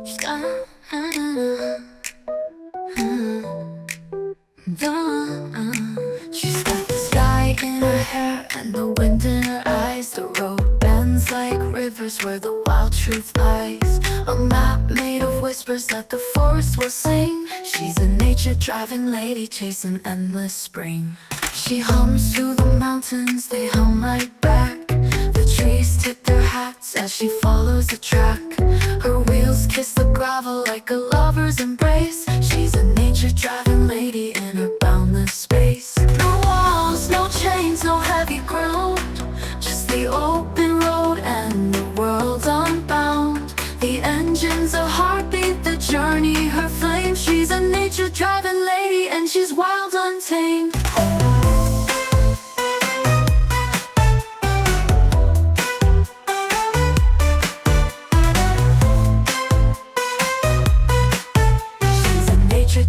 She's got the sky in her hair and the wind in her eyes. The road bends like rivers where the wild truth lies. A map made of whispers that the forest will sing. She's a nature-driving lady chasing endless spring. She hums through the mountains, they hum right back. The trees tip their hats as she follows the track. Her wheels kiss the gravel like a lover's embrace. She's a nature-driving lady in her boundless space. No walls, no chains, no heavy ground, just the open road and the world unbound. The engine's a heartbeat, the journey her flame. She's a nature-driving lady and she's wild, untamed.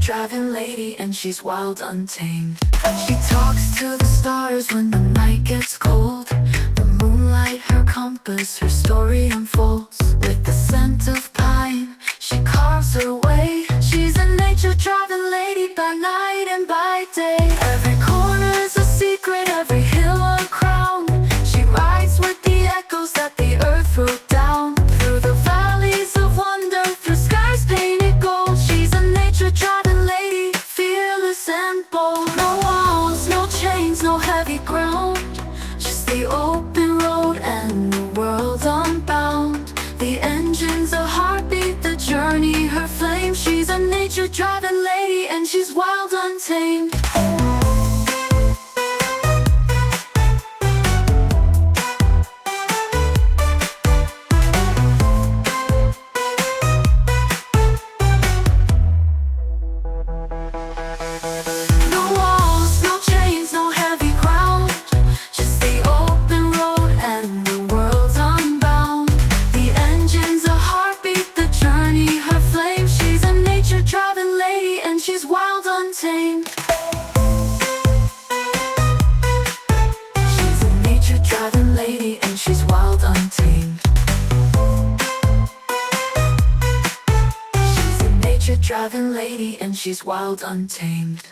Driving lady and she's wild, untamed. She talks to the stars when the night gets cold. The moonlight her compass, her story unfolds. With the scent of pine, she carves her way. She's a nature-driving lady by night and by day. Every corner is a secret, every hill a crown. She rides with the echoes that the earth wrote down. Through the valleys of wonder, through skies painted gold. She's a nature-driving lady, fearless and bold. No walls, no chains, no heavy ground, just the open road and the world unbound. The engine's a heartbeat, the journey her flame. She's a nature-driving lady and she's wild, untamed. She's wild, untamed. She's a nature-driving lady and she's wild, untamed. She's a nature-driving lady and she's wild, untamed.